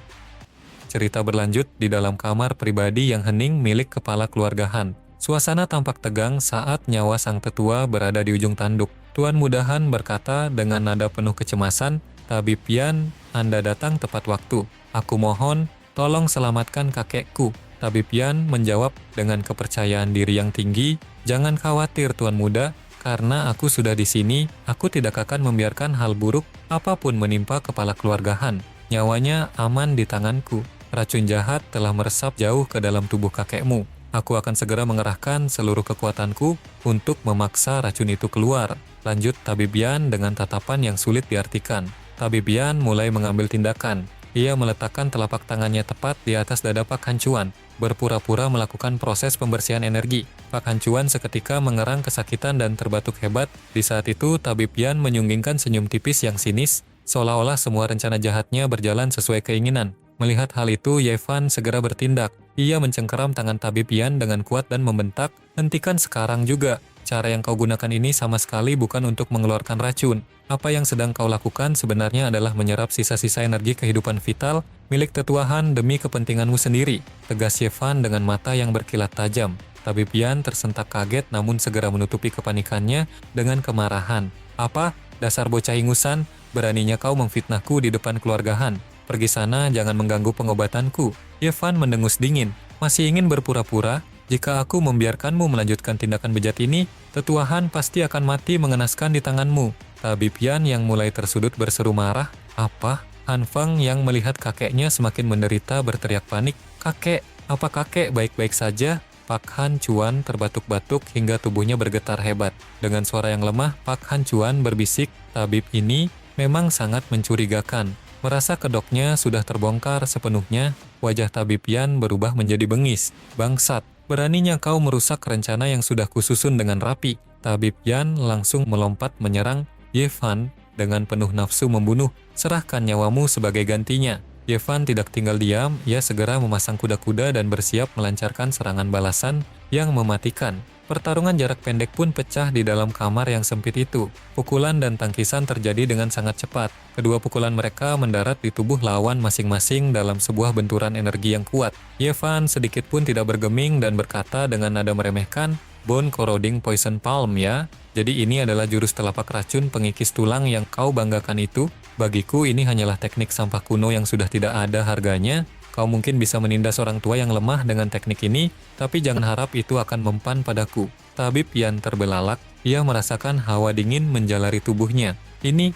Cerita berlanjut di dalam kamar pribadi yang hening milik kepala keluarga Han. Suasana tampak tegang saat nyawa sang tetua berada di ujung tanduk. Tuan muda Han berkata dengan nada penuh kecemasan, Tabib Yan, Anda datang tepat waktu. Aku mohon, tolong selamatkan kakekku. Tabib Yan menjawab dengan kepercayaan diri yang tinggi, jangan khawatir Tuan muda, karena aku sudah di sini, aku tidak akan membiarkan hal buruk apapun menimpa kepala keluarga Han. Nyawanya aman di tanganku. Racun jahat telah meresap jauh ke dalam tubuh kakekmu. Aku akan segera mengerahkan seluruh kekuatanku untuk memaksa racun itu keluar. Lanjut Tabib Yan dengan tatapan yang sulit diartikan. Tabib Yan mulai mengambil tindakan. Ia meletakkan telapak tangannya tepat di atas dada Pak Han Chuan, berpura-pura melakukan proses pembersihan energi. Pak Han Chuan seketika mengerang kesakitan dan terbatuk hebat. Di saat itu, Tabib Yan menyunggingkan senyum tipis yang sinis, seolah-olah semua rencana jahatnya berjalan sesuai keinginan. Melihat hal itu, Yevan segera bertindak. Ia mencengkeram tangan Tabib Yan dengan kuat dan membentak, hentikan sekarang juga. Cara yang kau gunakan ini sama sekali bukan untuk mengeluarkan racun. Apa yang sedang kau lakukan sebenarnya adalah menyerap sisa-sisa energi kehidupan vital milik tetua Han demi kepentinganmu sendiri. Tegas Yevan dengan mata yang berkilat tajam. Tabib Yan tersentak kaget namun segera menutupi kepanikannya dengan kemarahan. Apa? Dasar bocah ingusan, beraninya kau memfitnahku di depan keluarga Han. Pergi sana, jangan mengganggu pengobatanku. Yevan mendengus dingin. Masih ingin berpura-pura? Jika aku membiarkanmu melanjutkan tindakan bejat ini, tetua Han pasti akan mati mengenaskan di tanganmu. Tabib Yan yang mulai tersudut berseru marah. Apa? Han Feng yang melihat kakeknya semakin menderita berteriak panik. Kakek, apa kakek baik-baik saja? Pak Han Chuan terbatuk-batuk hingga tubuhnya bergetar hebat. Dengan suara yang lemah, Pak Han Chuan berbisik, tabib ini memang sangat mencurigakan. Merasa kedoknya sudah terbongkar sepenuhnya, wajah Tabib Yan berubah menjadi bengis. Bangsat, beraninya kau merusak rencana yang sudah kususun dengan rapi. Tabib Yan langsung melompat menyerang Yevan dengan penuh nafsu membunuh. Serahkan nyawamu sebagai gantinya. Yevan tidak tinggal diam, ia segera memasang kuda-kuda dan bersiap melancarkan serangan balasan yang mematikan. Pertarungan jarak pendek pun pecah di dalam kamar yang sempit itu. Pukulan dan tangkisan terjadi dengan sangat cepat. Kedua pukulan mereka mendarat di tubuh lawan masing-masing dalam sebuah benturan energi yang kuat. Yevan sedikit pun tidak bergeming dan berkata dengan nada meremehkan, "Bone Corroding Poison Palm ya? Jadi ini adalah jurus telapak racun pengikis tulang yang kau banggakan itu? Bagiku ini hanyalah teknik sampah kuno yang sudah tidak ada harganya. Kau mungkin bisa menindas orang tua yang lemah dengan teknik ini, tapi jangan harap itu akan mempan padaku." Tabib Yan terbelalak, ia merasakan hawa dingin menjalari tubuhnya. Ini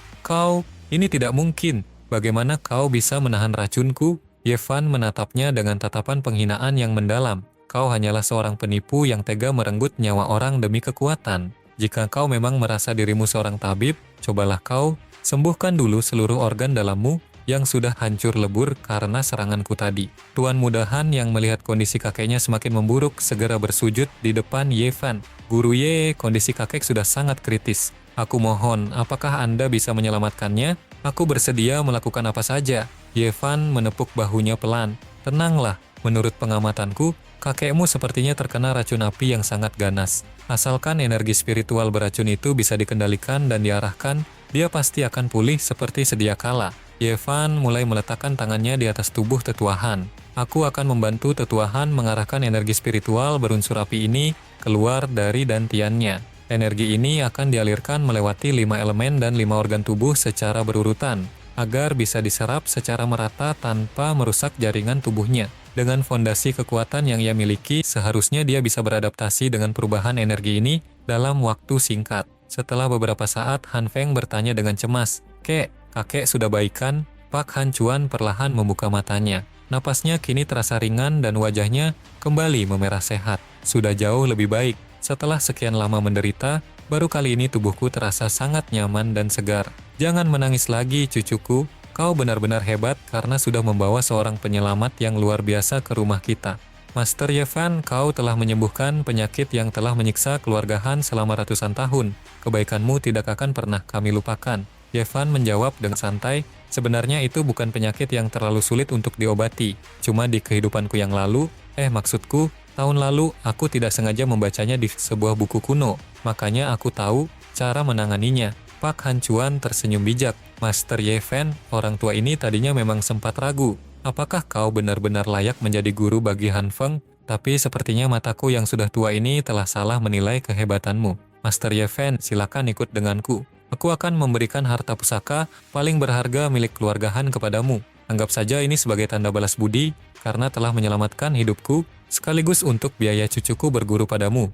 tidak mungkin. Bagaimana kau bisa menahan racunku?" Yevan menatapnya dengan tatapan penghinaan yang mendalam. "Kau hanyalah seorang penipu yang tega merenggut nyawa orang demi kekuatan. Jika kau memang merasa dirimu seorang tabib, cobalah kau sembuhkan dulu seluruh organ dalammu yang sudah hancur lebur karena seranganku tadi." Tuan Mudahan yang melihat kondisi kakeknya semakin memburuk segera bersujud di depan Yevan. "Guru Ye, kondisi kakek sudah sangat kritis. Aku mohon, apakah Anda bisa menyelamatkannya? Aku bersedia melakukan apa saja." Yevan menepuk bahunya pelan. "Tenanglah, menurut pengamatanku, kakekmu sepertinya terkena racun api yang sangat ganas. Asalkan energi spiritual beracun itu bisa dikendalikan dan diarahkan, dia pasti akan pulih seperti sedia kala." Yevan mulai meletakkan tangannya di atas tubuh tetuahan. "Aku akan membantu tetuahan mengarahkan energi spiritual berunsur api ini keluar dari dantiannya. Energi ini akan dialirkan melewati 5 elemen dan 5 organ tubuh secara berurutan, agar bisa diserap secara merata tanpa merusak jaringan tubuhnya. Dengan fondasi kekuatan yang ia miliki, seharusnya dia bisa beradaptasi dengan perubahan energi ini dalam waktu singkat." Setelah beberapa saat, Han Feng bertanya dengan cemas, Kakek sudah baikan?" Pak Han Chuan perlahan membuka matanya. Napasnya kini terasa ringan dan wajahnya kembali memerah sehat. "Sudah jauh lebih baik. Setelah sekian lama menderita, baru kali ini tubuhku terasa sangat nyaman dan segar. Jangan menangis lagi, cucuku. Kau benar-benar hebat karena sudah membawa seorang penyelamat yang luar biasa ke rumah kita. Master Yevan, kau telah menyembuhkan penyakit yang telah menyiksa keluarga Han selama ratusan tahun. Kebaikanmu tidak akan pernah kami lupakan." Yevan menjawab dengan santai, "Sebenarnya itu bukan penyakit yang terlalu sulit untuk diobati. Cuma di kehidupanku yang lalu, maksudku, tahun lalu aku tidak sengaja membacanya di sebuah buku kuno. Makanya aku tahu cara menanganinya." Pak Han Chuan tersenyum bijak. "Master Yevan, orang tua ini tadinya memang sempat ragu. Apakah kau benar-benar layak menjadi guru bagi Han Feng? Tapi sepertinya mataku yang sudah tua ini telah salah menilai kehebatanmu. Master Yevan, silakan ikut denganku. Aku akan memberikan harta pusaka paling berharga milik keluarga Han kepadamu. Anggap saja ini sebagai tanda balas budi karena telah menyelamatkan hidupku, sekaligus untuk biaya cucuku berguru padamu."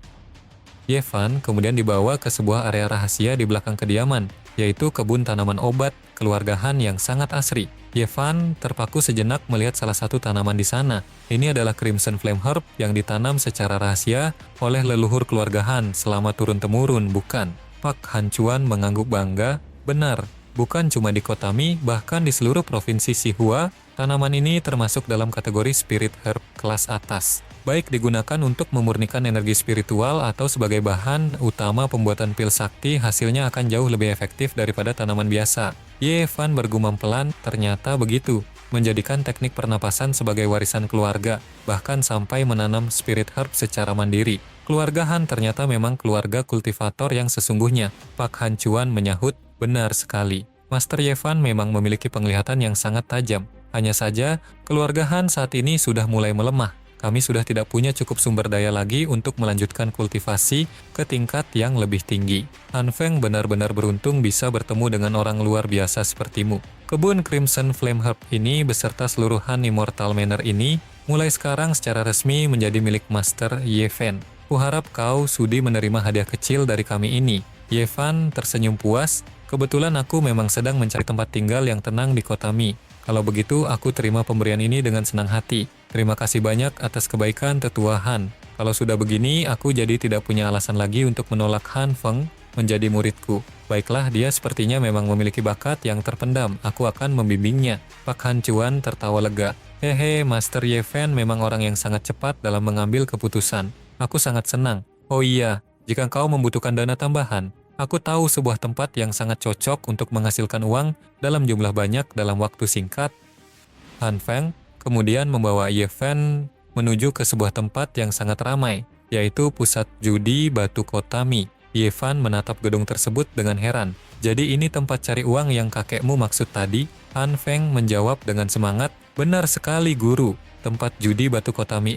Yevan kemudian dibawa ke sebuah area rahasia di belakang kediaman, yaitu kebun tanaman obat keluarga Han yang sangat asri. Yevan terpaku sejenak melihat salah satu tanaman di sana. Ini adalah Crimson Flame Herb yang ditanam secara rahasia oleh leluhur keluarga Han selama turun-temurun, bukan? Pak Han Chuan mengangguk bangga. "Benar, bukan cuma di kota Mi, bahkan di seluruh provinsi Xihua, tanaman ini termasuk dalam kategori spirit herb kelas atas. Baik digunakan untuk memurnikan energi spiritual atau sebagai bahan utama pembuatan pil sakti, hasilnya akan jauh lebih efektif daripada tanaman biasa." Yevan bergumam pelan, "Ternyata begitu. Menjadikan teknik pernapasan sebagai warisan keluarga, bahkan sampai menanam spirit herb secara mandiri. Keluarga Han ternyata memang keluarga kultivator yang sesungguhnya." Pak Han Chuan menyahut, "Benar sekali. Master Yevan memang memiliki penglihatan yang sangat tajam. Hanya saja, keluarga Han saat ini sudah mulai melemah. Kami sudah tidak punya cukup sumber daya lagi untuk melanjutkan kultivasi ke tingkat yang lebih tinggi. Han Feng benar-benar beruntung bisa bertemu dengan orang luar biasa sepertimu. Kebun Crimson Flame Herb ini beserta seluruh Han Immortal Manor ini mulai sekarang secara resmi menjadi milik Master Yevan. Kuharap kau sudi menerima hadiah kecil dari kami ini." Yevan tersenyum puas. "Kebetulan aku memang sedang mencari tempat tinggal yang tenang di kota Mi. Kalau begitu, aku terima pemberian ini dengan senang hati. Terima kasih banyak atas kebaikan tetua Han. Kalau sudah begini, aku jadi tidak punya alasan lagi untuk menolak Han Feng menjadi muridku. Baiklah, dia sepertinya memang memiliki bakat yang terpendam. Aku akan membimbingnya." Pak Han Chuan tertawa lega. "Hehe, Master Yevan memang orang yang sangat cepat dalam mengambil keputusan. Aku sangat senang. Oh iya, jika kau membutuhkan dana tambahan, aku tahu sebuah tempat yang sangat cocok untuk menghasilkan uang dalam jumlah banyak dalam waktu singkat." Han Feng kemudian membawa Ye Fan menuju ke sebuah tempat yang sangat ramai, yaitu pusat judi batu Kotami. Ye Fan menatap gedung tersebut dengan heran. Jadi ini tempat cari uang yang kakekmu maksud tadi? Han Feng menjawab dengan semangat, benar sekali guru. Tempat judi batu Kotami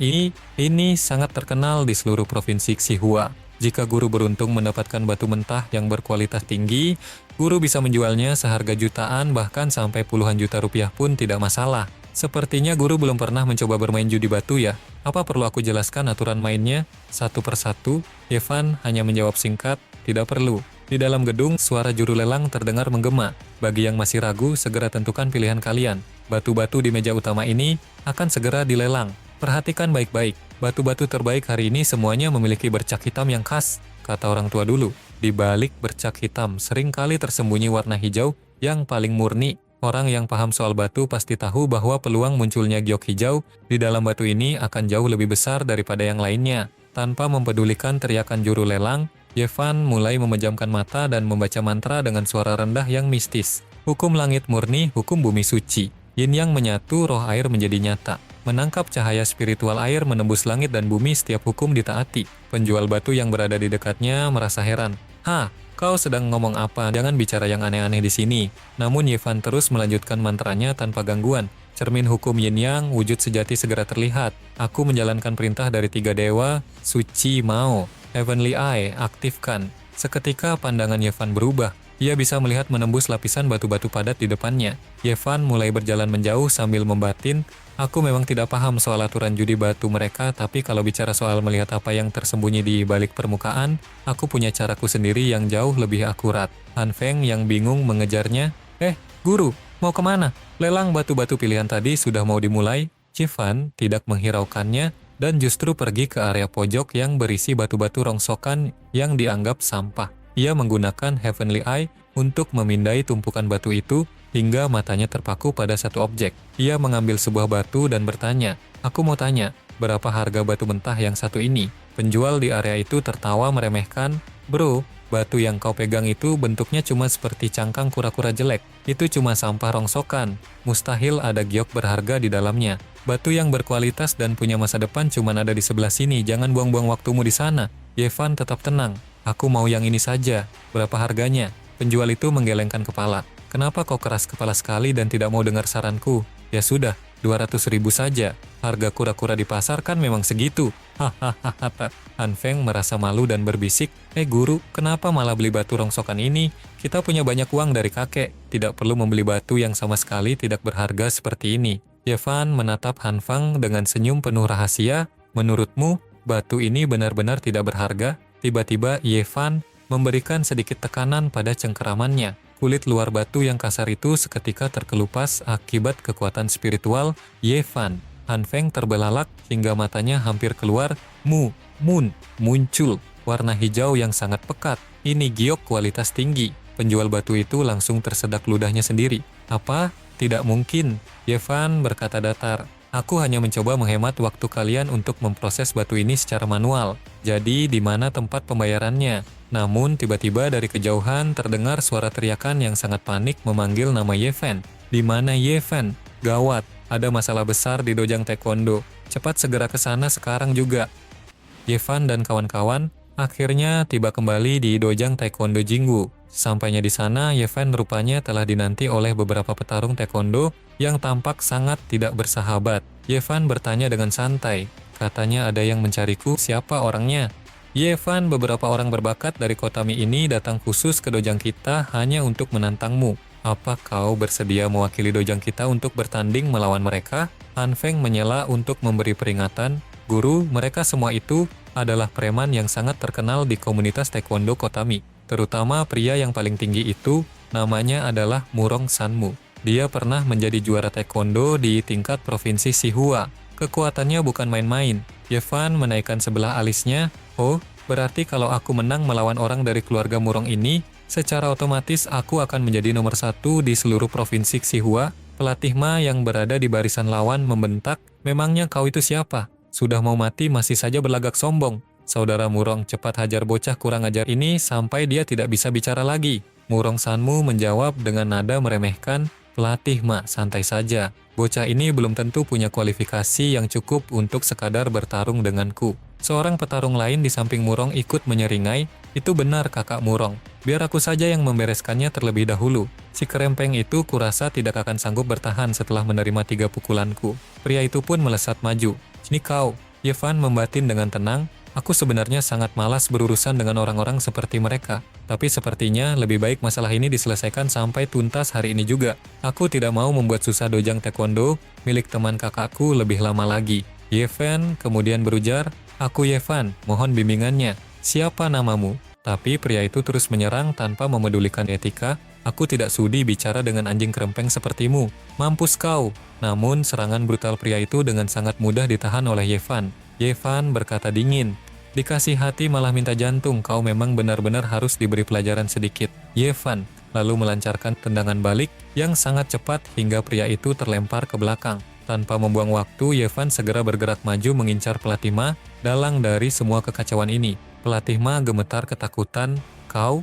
ini sangat terkenal di seluruh provinsi Xihua. Jika guru beruntung mendapatkan batu mentah yang berkualitas tinggi, guru bisa menjualnya seharga jutaan bahkan sampai puluhan juta rupiah pun tidak masalah. Sepertinya guru belum pernah mencoba bermain judi batu ya. Apa perlu aku jelaskan aturan mainnya satu persatu? Ye Fan hanya menjawab singkat, tidak perlu. Di dalam gedung, suara juru lelang terdengar menggema. Bagi yang masih ragu, segera tentukan pilihan kalian. Batu-batu di meja utama ini akan segera dilelang. Perhatikan baik-baik. Batu-batu terbaik hari ini semuanya memiliki bercak hitam yang khas, kata orang tua dulu. Di balik bercak hitam seringkali tersembunyi warna hijau yang paling murni. Orang yang paham soal batu pasti tahu bahwa peluang munculnya giok hijau di dalam batu ini akan jauh lebih besar daripada yang lainnya. Tanpa mempedulikan teriakan juru lelang, Ye Fan mulai memejamkan mata dan membaca mantra dengan suara rendah yang mistis. Hukum langit murni, hukum bumi suci. Yin yang menyatu, roh air menjadi nyata. Menangkap cahaya spiritual air menembus langit dan bumi, setiap hukum ditaati. Penjual batu yang berada di dekatnya merasa heran. Kau sedang ngomong apa? Jangan bicara yang aneh-aneh di sini. Namun Ye Fan terus melanjutkan mantranya tanpa gangguan. Cermin hukum Yin Yang, wujud sejati segera terlihat. Aku menjalankan perintah dari 3 dewa, Suci Mao. Heavenly Eye, aktifkan. Seketika pandangan Ye Fan berubah. Ia bisa melihat menembus lapisan batu-batu padat di depannya. Ye Fan mulai berjalan menjauh sambil membatin, aku memang tidak paham soal aturan judi batu mereka, tapi kalau bicara soal melihat apa yang tersembunyi di balik permukaan, aku punya caraku sendiri yang jauh lebih akurat. Han Feng yang bingung mengejarnya. Guru, mau kemana? Lelang batu-batu pilihan tadi sudah mau dimulai. Ye Fan tidak menghiraukannya dan justru pergi ke area pojok yang berisi batu-batu rongsokan yang dianggap sampah. Ia menggunakan Heavenly Eye untuk memindai tumpukan batu itu hingga matanya terpaku pada satu objek. Ia mengambil sebuah batu dan bertanya, aku mau tanya, berapa harga batu mentah yang satu ini? Penjual di area itu tertawa meremehkan, bro, batu yang kau pegang itu bentuknya cuma seperti cangkang kura-kura jelek. Itu cuma sampah rongsokan. Mustahil ada giok berharga di dalamnya. Batu yang berkualitas dan punya masa depan cuma ada di sebelah sini. Jangan buang-buang waktumu di sana. Ye Fan tetap tenang. Aku mau yang ini saja. Berapa harganya? Penjual itu menggelengkan kepala. Kenapa kau keras kepala sekali dan tidak mau dengar saranku? Ya sudah, 200.000 saja. Harga kura-kura di pasar kan memang segitu. Hahaha. Han Feng merasa malu dan berbisik, guru, kenapa malah beli batu rongsokan ini? Kita punya banyak uang dari kakek. Tidak perlu membeli batu yang sama sekali tidak berharga seperti ini. Ye Fan menatap Han Feng dengan senyum penuh rahasia. Menurutmu, batu ini benar-benar tidak berharga? Tiba-tiba Ye Fan memberikan sedikit tekanan pada cengkeramannya. Kulit luar batu yang kasar itu seketika terkelupas akibat kekuatan spiritual Ye Fan. Han Feng terbelalak hingga matanya hampir keluar. Muncul warna hijau yang sangat pekat. Ini giok kualitas tinggi. Penjual batu itu langsung tersedak ludahnya sendiri. Apa? Tidak mungkin. Ye Fan berkata datar. Aku hanya mencoba menghemat waktu kalian untuk memproses batu ini secara manual. Jadi, di mana tempat pembayarannya? Namun, tiba-tiba dari kejauhan terdengar suara teriakan yang sangat panik memanggil nama Ye Fan. Di mana Ye Fan? Gawat, ada masalah besar di dojang taekwondo. Cepat segera ke sana sekarang juga. Ye Fan dan kawan-kawan akhirnya tiba kembali di dojang taekwondo Jingwu. Sampainya di sana, Ye Fan rupanya telah dinanti oleh beberapa petarung taekwondo yang tampak sangat tidak bersahabat. Ye Fan bertanya dengan santai, katanya ada yang mencariku, siapa orangnya? Ye Fan, beberapa orang berbakat dari Kotami ini datang khusus ke dojang kita hanya untuk menantangmu. Apa kau bersedia mewakili dojang kita untuk bertanding melawan mereka? Han Feng menyela untuk memberi peringatan. Guru, mereka semua itu adalah preman yang sangat terkenal di komunitas taekwondo Kotami. Terutama pria yang paling tinggi itu, namanya adalah Murong Sanmu. Dia pernah menjadi juara taekwondo di tingkat provinsi Xihua. Kekuatannya bukan main-main. Ye Fan menaikkan sebelah alisnya. Oh, berarti kalau aku menang melawan orang dari keluarga Murong ini, secara otomatis aku akan menjadi nomor 1 di seluruh provinsi Xihua. Pelatih Ma yang berada di barisan lawan membentak, memangnya kau itu siapa? Sudah mau mati masih saja berlagak sombong. Saudara Murong, cepat hajar bocah kurang ajar ini sampai dia tidak bisa bicara lagi. Murong Sanmu menjawab dengan nada meremehkan, Pelatih Ma, santai saja. Bocah ini belum tentu punya kualifikasi yang cukup untuk sekadar bertarung denganku. Seorang petarung lain di samping Murong ikut menyeringai, itu benar kakak Murong. Biar aku saja yang membereskannya terlebih dahulu. Si kerempeng itu kurasa tidak akan sanggup bertahan setelah menerima 3 pukulanku. Pria itu pun melesat maju. Sini kau, Yevan membatin dengan tenang. Aku sebenarnya sangat malas berurusan dengan orang-orang seperti mereka. Tapi sepertinya lebih baik masalah ini diselesaikan sampai tuntas hari ini juga. Aku tidak mau membuat susah dojang taekwondo milik teman kakakku lebih lama lagi. Yevan kemudian berujar, aku Yevan, mohon bimbingannya. Siapa namamu? Tapi pria itu terus menyerang tanpa memedulikan etika. Aku tidak sudi bicara dengan anjing kerempeng sepertimu. Mampus kau. Namun serangan brutal pria itu dengan sangat mudah ditahan oleh Yevan. Yevan berkata dingin. Dikasih hati malah minta jantung, kau memang benar-benar harus diberi pelajaran sedikit. Yevan lalu melancarkan tendangan balik yang sangat cepat hingga pria itu terlempar ke belakang. Tanpa membuang waktu, Yevan segera bergerak maju mengincar pelatih Ma. Dalang dari semua kekacauan ini, pelatih Ma gemetar ketakutan. Kau,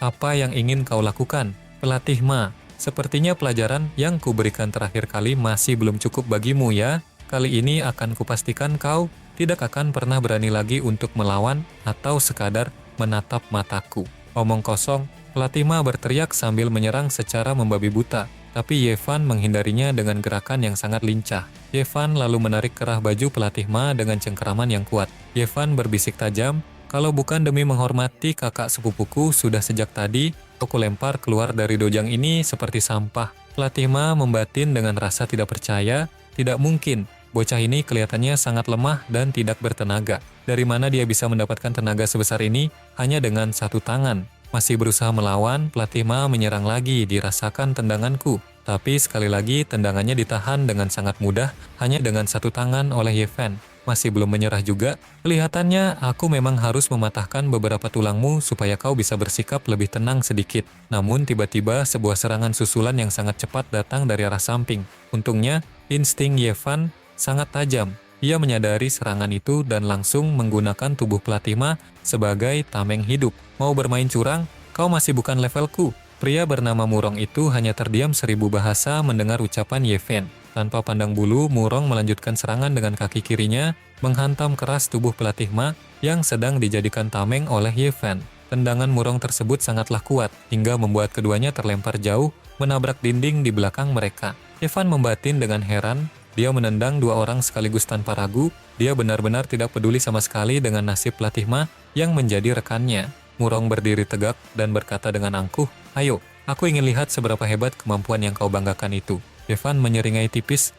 apa yang ingin kau lakukan? Pelatih Ma, sepertinya pelajaran yang kuberikan terakhir kali masih belum cukup bagimu ya. Kali ini akan kupastikan kau tidak akan pernah berani lagi untuk melawan atau sekadar menatap mataku. Omong kosong, pelatih Ma berteriak sambil menyerang secara membabi buta. Tapi Yevan menghindarinya dengan gerakan yang sangat lincah. Yevan lalu menarik kerah baju pelatih Ma dengan cengkeraman yang kuat. Yevan berbisik tajam, kalau bukan demi menghormati kakak sepupuku sudah sejak tadi, aku lempar keluar dari dojang ini seperti sampah. Pelatih Ma membatin dengan rasa tidak percaya, tidak mungkin. Bocah ini kelihatannya sangat lemah dan tidak bertenaga. Dari mana dia bisa mendapatkan tenaga sebesar ini hanya dengan satu tangan? Masih berusaha melawan, pelatih Ma menyerang lagi, dirasakan tendanganku. Tapi sekali lagi tendangannya ditahan dengan sangat mudah, hanya dengan satu tangan oleh Yevan. Masih belum menyerah juga, kelihatannya aku memang harus mematahkan beberapa tulangmu supaya kau bisa bersikap lebih tenang sedikit. Namun tiba-tiba sebuah serangan susulan yang sangat cepat datang dari arah samping. Untungnya, insting Yevan sangat tajam. Ia menyadari serangan itu dan langsung menggunakan tubuh pelatih Ma sebagai tameng hidup. Mau bermain curang? Kau masih bukan levelku. Pria bernama Murong itu hanya terdiam 1000 bahasa mendengar ucapan Yevan. Tanpa pandang bulu, Murong melanjutkan serangan dengan kaki kirinya, menghantam keras tubuh pelatih Ma yang sedang dijadikan tameng oleh Yevan. Tendangan Murong tersebut sangatlah kuat, hingga membuat keduanya terlempar jauh, menabrak dinding di belakang mereka. Yevan membatin dengan heran. Dia menendang 2 orang sekaligus tanpa ragu. Dia benar-benar tidak peduli sama sekali dengan nasib pelatih Ma yang menjadi rekannya. Murong berdiri tegak dan berkata dengan angkuh, ayo, aku ingin lihat seberapa hebat kemampuan yang kau banggakan itu. Yevan menyeringai tipis,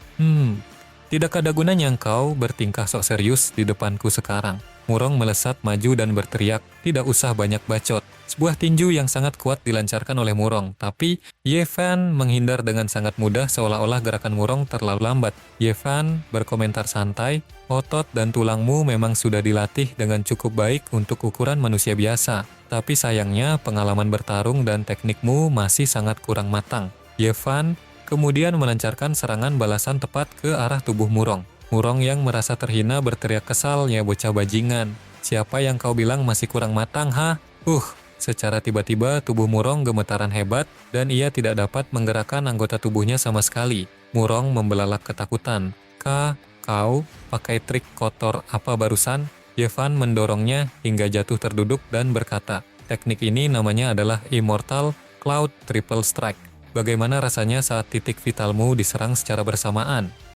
tidak ada gunanya engkau bertingkah sok serius di depanku sekarang. Murong melesat maju dan berteriak, tidak usah banyak bacot. Sebuah tinju yang sangat kuat dilancarkan oleh Murong, tapi Yevan menghindar dengan sangat mudah seolah-olah gerakan Murong terlalu lambat. Yevan berkomentar santai, otot dan tulangmu memang sudah dilatih dengan cukup baik untuk ukuran manusia biasa. Tapi sayangnya pengalaman bertarung dan teknikmu masih sangat kurang matang. Yevan kemudian melancarkan serangan balasan tepat ke arah tubuh Murong. Murong yang merasa terhina berteriak kesal, ya bocah bajingan. Siapa yang kau bilang masih kurang matang, ha? Secara tiba-tiba tubuh Murong gemetaran hebat dan ia tidak dapat menggerakkan anggota tubuhnya sama sekali. Murong membelalak ketakutan. Kau pakai trik kotor apa barusan? Yevan mendorongnya hingga jatuh terduduk dan berkata, teknik ini namanya adalah Immortal Cloud Triple Strike. Bagaimana rasanya saat titik vitalmu diserang secara bersamaan?